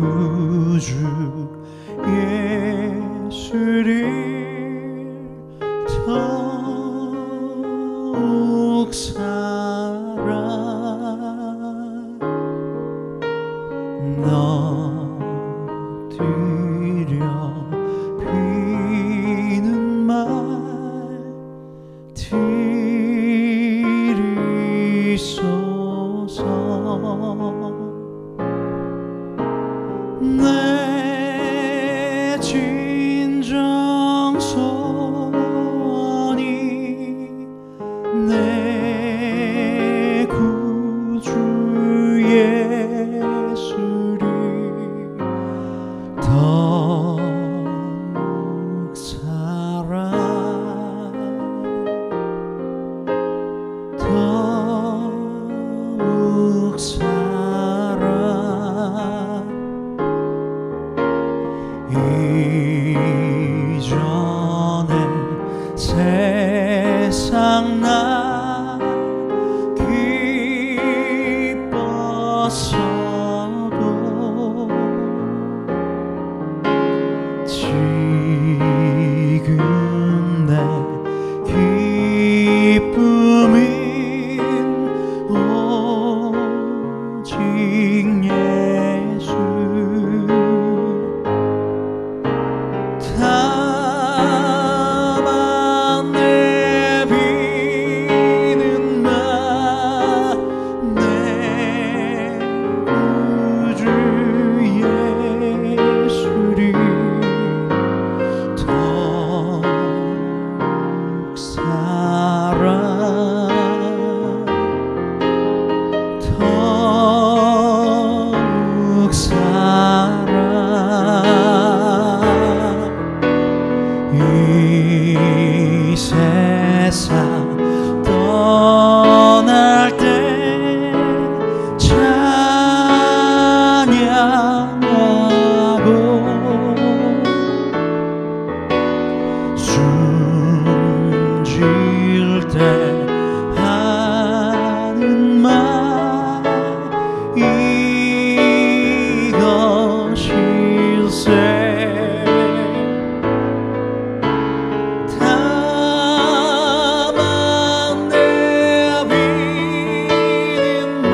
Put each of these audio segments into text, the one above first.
구주 예수를 더욱 사랑 너드려 비는 말 들으소서. 내 진정 소원이 내 구주 예수를 더욱 사랑 더욱 사랑 이전에 세상 나 기뻤어도 지금 내 기쁨은 오직 예수. 다만 내 비는 나 내 구주 예수를 더욱 사랑 더욱 사랑 이 세상 떠날 때 찬양하고 숨질 때 하는 말 이것일세. 다만 내 비는 말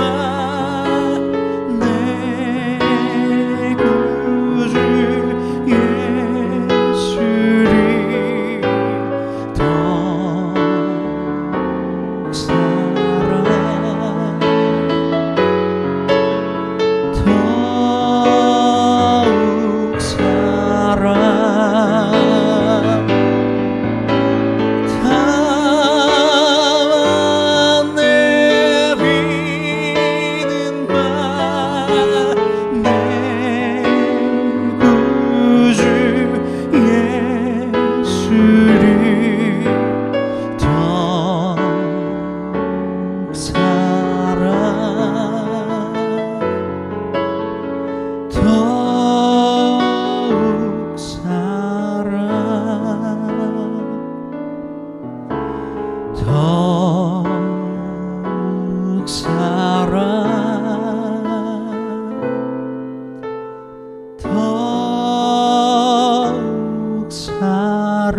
내 구주 예수를 더욱 사랑 더욱 사랑 다만 내 비는 말 내 구주 예수를 더욱 사랑 더욱 사랑 더욱 사랑 더욱 사랑.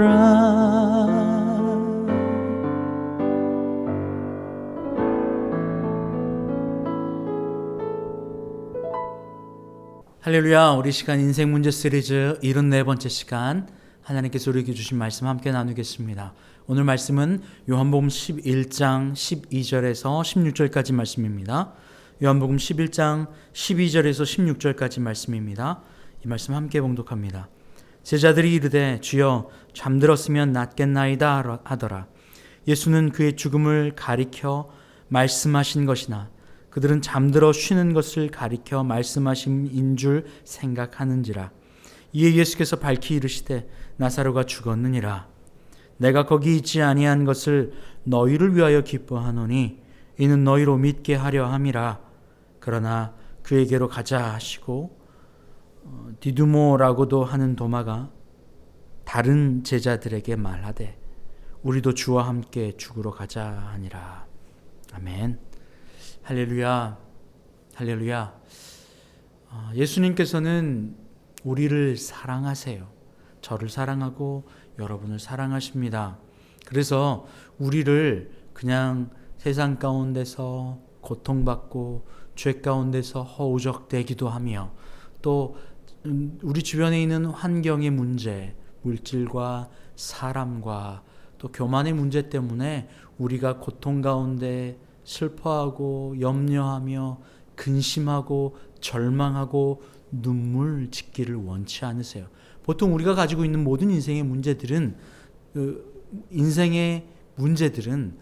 할렐루야. 우리 시간 인생 문제 시리즈 74번째 시간, 하나님께서 우리에게 주신 말씀 함께 나누겠습니다. 오늘 말씀은 요한복음 11장 12절에서 16절까지 말씀입니다. 요한복음 11장 12절에서 16절까지 말씀입니다. 이 말씀 함께 봉독합니다. 제자들이 이르되 주여 잠들었으면 낫겠나이다 하더라. 예수는 그의 죽음을 가리켜 말씀하신 것이나 그들은 잠들어 쉬는 것을 가리켜 말씀하신 줄 생각하는지라. 이에 예수께서 밝히 이르시되 나사로가 죽었느니라. 내가 거기 있지 아니한 것을 너희를 위하여 기뻐하노니 이는 너희로 믿게 하려 함이라. 그러나 그에게로 가자 하시고 디두모라고도 하는 도마가 다른 제자들에게 말하되 우리도 주와 함께 죽으러 가자 하니라. 아멘. 할렐루야. 할렐루야. 예수님께서는 우리를 사랑하세요. 저를 사랑하고 여러분을 사랑하십니다. 그래서 우리를 그냥 세상 가운데서 고통받고 죄 가운데서 허우적대기도 하며 또 우리 주변에 있는 환경의 문제, 물질과 사람과 또 교만의 문제 때문에 우리가 고통 가운데 슬퍼하고 염려하며 근심하고 절망하고 눈물 짓기를 원치 않으세요. 보통 우리가 가지고 있는 모든 인생의 문제들은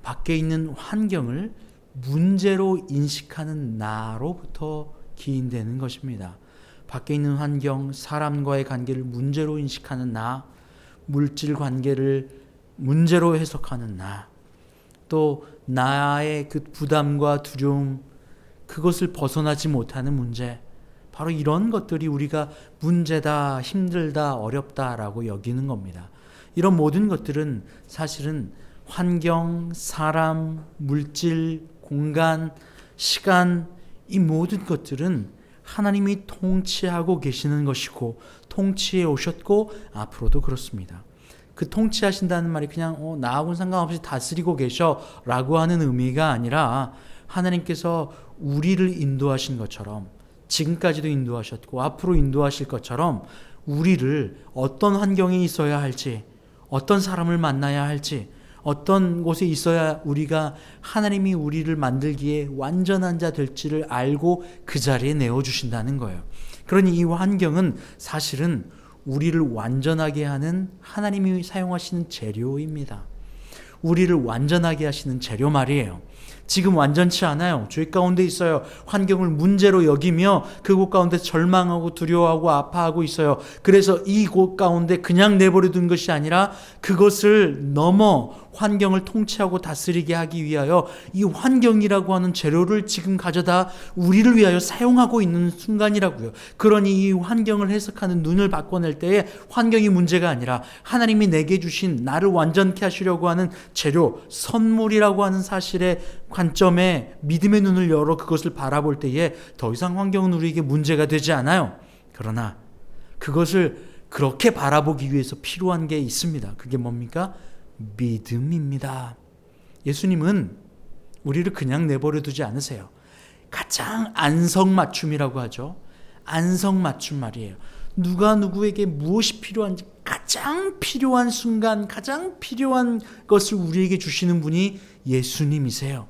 밖에 있는 환경을 문제로 인식하는 나로부터 기인되는 것입니다. 밖에 있는 환경, 사람과의 관계를 문제로 인식하는 나, 물질 관계를 문제로 해석하는 나, 또 나의 그 부담과 두려움, 그것을 벗어나지 못하는 문제, 바로 이런 것들이 우리가 문제다, 힘들다, 어렵다라고 여기는 겁니다. 이런 모든 것들은 사실은 환경, 사람, 물질, 공간, 시간, 이 모든 것들은 하나님이 통치하고 계시는 것이고 통치해 오셨고 앞으로도 그렇습니다. 그 통치하신다는 말이 그냥 나하고는 상관없이 다스리고 계셔 라고 하는 의미가 아니라 하나님께서 우리를 인도하신 것처럼 지금까지도 인도하셨고 앞으로 인도하실 것처럼 우리를 어떤 환경에 있어야 할지, 어떤 사람을 만나야 할지, 어떤 곳에 있어야 우리가 하나님이 우리를 만들기에 완전한 자 될지를 알고 그 자리에 내어주신다는 거예요. 그러니 이 환경은 사실은 우리를 완전하게 하는 하나님이 사용하시는 재료입니다. 우리를 완전하게 하시는 재료 말이에요. 지금 완전치 않아요. 죄 가운데 있어요. 환경을 문제로 여기며 그곳 가운데 절망하고 두려워하고 아파하고 있어요. 그래서 이곳 가운데 그냥 내버려 둔 것이 아니라 그것을 넘어 환경을 통치하고 다스리게 하기 위하여 이 환경이라고 하는 재료를 지금 가져다 우리를 위하여 사용하고 있는 순간이라고요. 그러니 이 환경을 해석하는 눈을 바꿔낼 때에 환경이 문제가 아니라 하나님이 내게 주신 나를 완전케 하시려고 하는 재료, 선물이라고 하는 사실에 관점에 믿음의 눈을 열어 그것을 바라볼 때에 더 이상 환경은 우리에게 문제가 되지 않아요. 그러나 그것을 그렇게 바라보기 위해서 필요한 게 있습니다. 그게 뭡니까? 믿음입니다. 예수님은 우리를 그냥 내버려 두지 않으세요. 가장 안성맞춤이라고 하죠. 안성맞춤 말이에요. 누가 누구에게 무엇이 필요한지 가장 필요한 순간, 가장 필요한 것을 우리에게 주시는 분이 예수님이세요.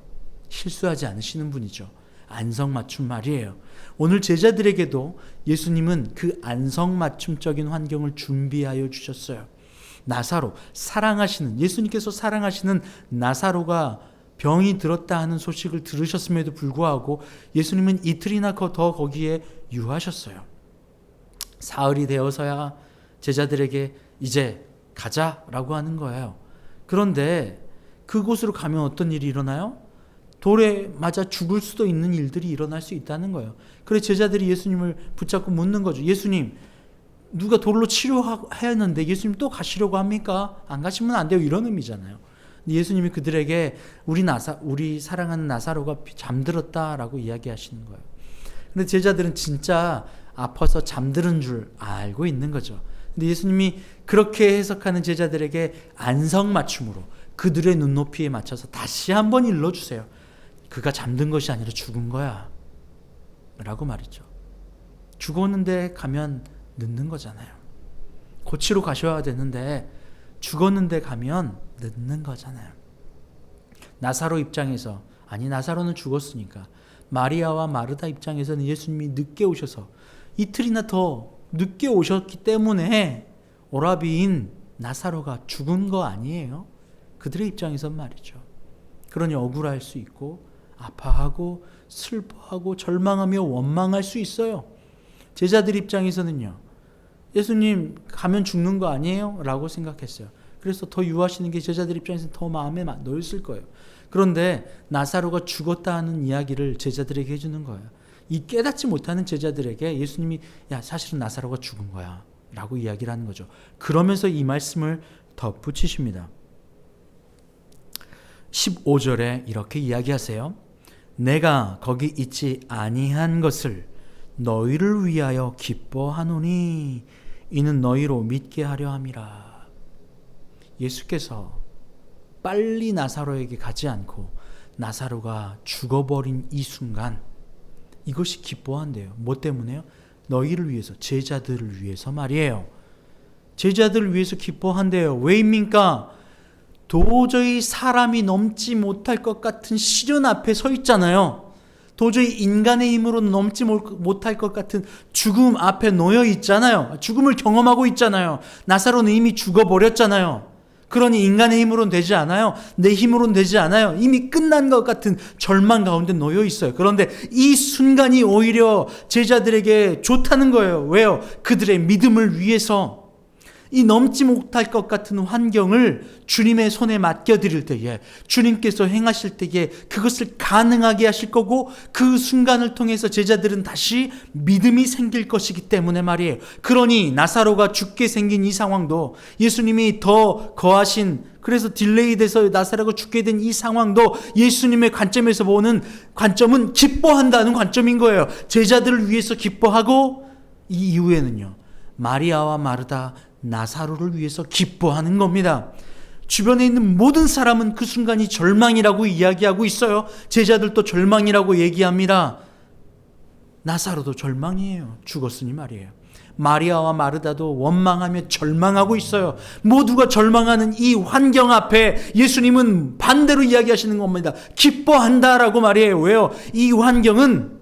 실수하지 않으시는 분이죠. 안성맞춤 말이에요. 오늘 제자들에게도 예수님은 그 안성맞춤적인 환경을 준비하여 주셨어요. 나사로, 예수님께서 사랑하시는 나사로가 병이 들었다 하는 소식을 들으셨음에도 불구하고 예수님은 이틀이나 더 거기에 유하셨어요. 사흘이 되어서야 제자들에게 이제 가자라고 하는 거예요. 그런데 그곳으로 가면 어떤 일이 일어나요? 돌에 맞아 죽을 수도 있는 일들이 일어날 수 있다는 거예요. 그래서 제자들이 예수님을 붙잡고 묻는 거죠. 예수님, 누가 돌로 치료했는데 예수님 또 가시려고 합니까? 안 가시면 안 돼요. 이런 의미잖아요. 예수님이 그들에게 우리 사랑하는 나사로가 잠들었다라고 이야기하시는 거예요. 근데 제자들은 진짜 아파서 잠드는 줄 알고 있는 거죠. 근데 예수님이 그렇게 해석하는 제자들에게 안성맞춤으로 그들의 눈높이에 맞춰서 다시 한번 일러주세요. 그가 잠든 것이 아니라 죽은 거야 라고 말이죠. 죽었는데 가면 늦는 거잖아요. 고치러 가셔야 되는데 죽었는데 가면 늦는 거잖아요. 나사로 입장에서, 아니 나사로는 죽었으니까, 마리아와 마르다 입장에서는 예수님이 늦게 오셔서 이틀이나 더 늦게 오셨기 때문에 오라비인 나사로가 죽은 거 아니에요. 그들의 입장에선 말이죠. 그러니 억울할 수 있고 아파하고 슬퍼하고 절망하며 원망할 수 있어요. 제자들 입장에서는요, 예수님 가면 죽는 거 아니에요? 라고 생각했어요. 그래서 더 유하시는 게 제자들 입장에서는 더 마음에 놓였을 거예요. 그런데 나사로가 죽었다 하는 이야기를 제자들에게 해주는 거예요. 이 깨닫지 못하는 제자들에게 예수님이 사실은 나사로가 죽은 거야 라고 이야기를 하는 거죠. 그러면서 이 말씀을 덧붙이십니다. 15절에 이렇게 이야기하세요. 내가 거기 있지 아니한 것을 너희를 위하여 기뻐하노니 이는 너희로 믿게 하려 함이라. 예수께서 빨리 나사로에게 가지 않고 나사로가 죽어버린 이 순간 이것이 기뻐한대요. 뭐 때문에요? 너희를 위해서, 제자들을 위해서 말이에요. 제자들을 위해서 기뻐한대요. 왜입니까? 도저히 사람이 넘지 못할 것 같은 시련 앞에 서 있잖아요. 도저히 인간의 힘으로 넘지 못할 것 같은 죽음 앞에 놓여 있잖아요. 죽음을 경험하고 있잖아요. 나사로는 이미 죽어버렸잖아요. 그러니 인간의 힘으로는 되지 않아요. 내 힘으로는 되지 않아요. 이미 끝난 것 같은 절망 가운데 놓여 있어요. 그런데 이 순간이 오히려 제자들에게 좋다는 거예요. 왜요? 그들의 믿음을 위해서 이 넘지 못할 것 같은 환경을 주님의 손에 맡겨드릴 때에, 주님께서 행하실 때에 그것을 가능하게 하실 거고, 그 순간을 통해서 제자들은 다시 믿음이 생길 것이기 때문에 말이에요. 그러니 나사로가 죽게 생긴 이 상황도, 예수님이 더 거하신, 그래서 딜레이 돼서 나사로가 죽게 된 이 상황도 예수님의 관점에서 보는 관점은 기뻐한다는 관점인 거예요. 제자들을 위해서 기뻐하고, 이 이후에는요, 마리아와 마르다, 나사로를 위해서 기뻐하는 겁니다. 주변에 있는 모든 사람은 그 순간이 절망이라고 이야기하고 있어요. 제자들도 절망이라고 얘기합니다. 나사로도 절망이에요. 죽었으니 말이에요. 마리아와 마르다도 원망하며 절망하고 있어요. 모두가 절망하는 이 환경 앞에 예수님은 반대로 이야기하시는 겁니다. 기뻐한다라고 말이에요. 왜요? 이 환경은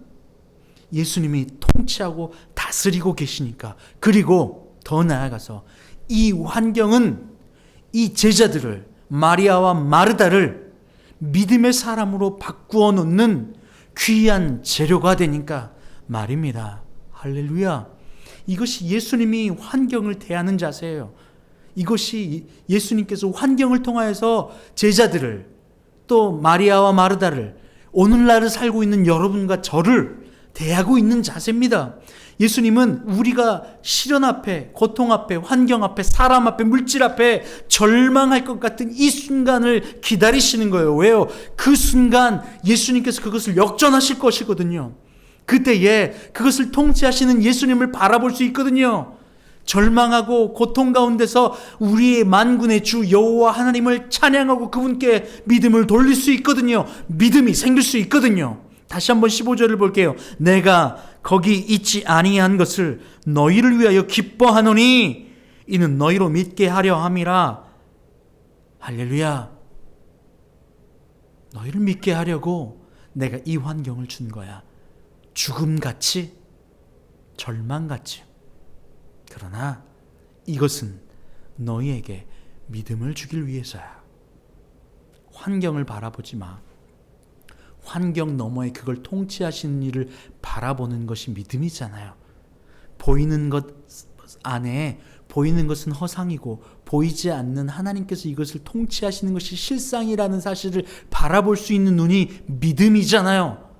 예수님이 통치하고 다스리고 계시니까. 그리고 더 나아가서 이 환경은 이 제자들을, 마리아와 마르다를 믿음의 사람으로 바꾸어 놓는 귀한 재료가 되니까 말입니다. 할렐루야. 이것이 예수님이 환경을 대하는 자세예요. 이것이 예수님께서 환경을 통하여서 제자들을, 또 마리아와 마르다를, 오늘날을 살고 있는 여러분과 저를 대하고 있는 자세입니다. 예수님은 우리가 시련 앞에, 고통 앞에, 환경 앞에, 사람 앞에, 물질 앞에 절망할 것 같은 이 순간을 기다리시는 거예요. 왜요? 그 순간 예수님께서 그것을 역전하실 것이거든요. 그때에 그것을 통치하시는 예수님을 바라볼 수 있거든요. 절망하고 고통 가운데서 우리의 만군의 주 여호와 하나님을 찬양하고 그분께 믿음을 돌릴 수 있거든요. 믿음이 생길 수 있거든요. 다시 한번 15절을 볼게요. 내가 거기 있지 아니한 것을 너희를 위하여 기뻐하노니 이는 너희로 믿게 하려 함이라. 할렐루야. 너희를 믿게 하려고 내가 이 환경을 준 거야. 죽음같이, 절망같이. 그러나 이것은 너희에게 믿음을 주길 위해서야. 환경을 바라보지 마. 환경 너머에 그걸 통치하시는 일을 바라보는 것이 믿음이잖아요. 보이는 것 안에 보이는 것은 허상이고 보이지 않는 하나님께서 이것을 통치하시는 것이 실상이라는 사실을 바라볼 수 있는 눈이 믿음이잖아요.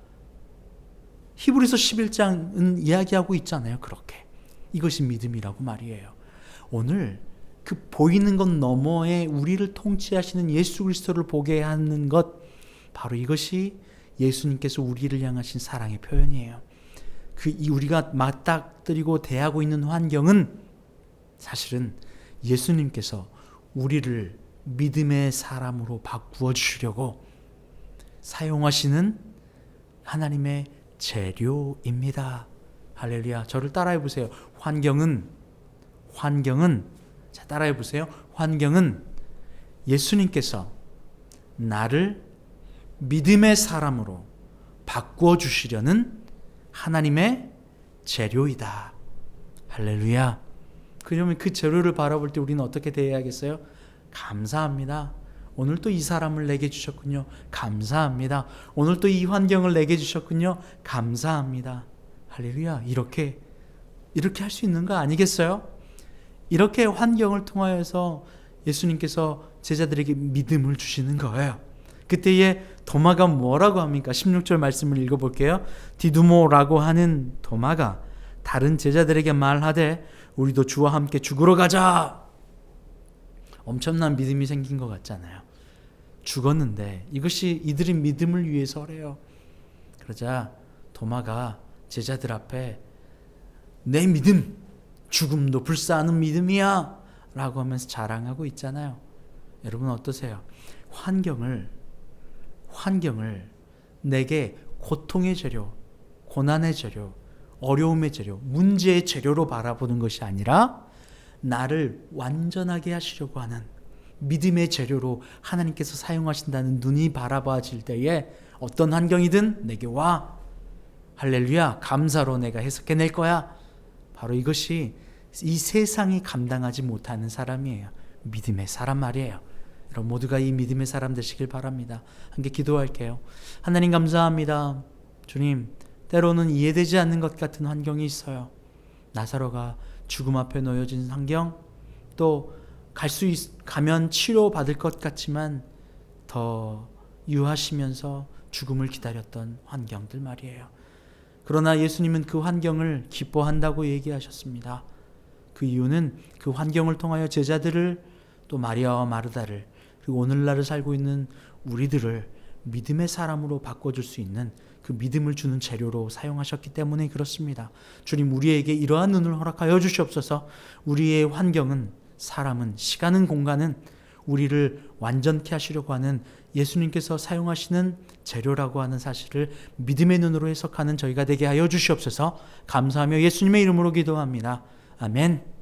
히브리서 11장은 이야기하고 있잖아요. 그렇게. 이것이 믿음이라고 말이에요. 오늘 그 보이는 것 너머에 우리를 통치하시는 예수 그리스도를 보게 하는 것, 바로 이것이 예수님께서 우리를 향하신 사랑의 표현이에요. 우리가 맞닥뜨리고 대하고 있는 환경은 사실은 예수님께서 우리를 믿음의 사람으로 바꾸어 주시려고 사용하시는 하나님의 재료입니다. 할렐루야. 저를 따라해 보세요. 환경은 자, 따라해 보세요. 환경은 예수님께서 나를 믿음의 사람으로 바꾸어 주시려는 하나님의 재료이다. 할렐루야. 그러면 그 재료를 바라볼 때 우리는 어떻게 대해야겠어요? 감사합니다. 오늘 또 이 사람을 내게 주셨군요. 감사합니다. 오늘 또 이 환경을 내게 주셨군요. 감사합니다. 할렐루야. 이렇게 할 수 있는 거 아니겠어요? 이렇게 환경을 통하여서 예수님께서 제자들에게 믿음을 주시는 거예요. 그때에 도마가 뭐라고 합니까? 16절 말씀을 읽어볼게요. 디두모라고 하는 도마가 다른 제자들에게 말하되 우리도 주와 함께 죽으러 가자. 엄청난 믿음이 생긴 것 같잖아요. 죽었는데 이것이 이들의 믿음을 위해서래요. 그러자 도마가 제자들 앞에 내 믿음, 죽음도 불사하는 믿음이야 라고 하면서 자랑하고 있잖아요. 여러분 어떠세요? 환경을 내게 고통의 재료, 고난의 재료, 어려움의 재료, 문제의 재료로 바라보는 것이 아니라 나를 완전하게 하시려고 하는 믿음의 재료로 하나님께서 사용하신다는 눈이 바라봐질 때에 어떤 환경이든 내게 와. 할렐루야, 감사로 내가 해석해낼 거야. 바로 이것이 이 세상이 감당하지 못하는 사람이에요. 믿음의 사람 말이에요. 여러분 모두가 이 믿음의 사람 되시길 바랍니다. 함께 기도할게요. 하나님 감사합니다. 주님, 때로는 이해되지 않는 것 같은 환경이 있어요. 나사로가 죽음 앞에 놓여진 환경, 또 가면 치료받을 것 같지만 더 유하시면서 죽음을 기다렸던 환경들 말이에요. 그러나 예수님은 그 환경을 기뻐한다고 얘기하셨습니다. 그 이유는 그 환경을 통하여 제자들을, 또 마리아와 마르다를, 그리고 오늘날을 살고 있는 우리들을 믿음의 사람으로 바꿔줄 수 있는 그 믿음을 주는 재료로 사용하셨기 때문에 그렇습니다. 주님, 우리에게 이러한 눈을 허락하여 주시옵소서. 우리의 환경은, 사람은, 시간은, 공간은 우리를 완전케 하시려고 하는 예수님께서 사용하시는 재료라고 하는 사실을 믿음의 눈으로 해석하는 저희가 되게 하여 주시옵소서. 감사하며 예수님의 이름으로 기도합니다. 아멘.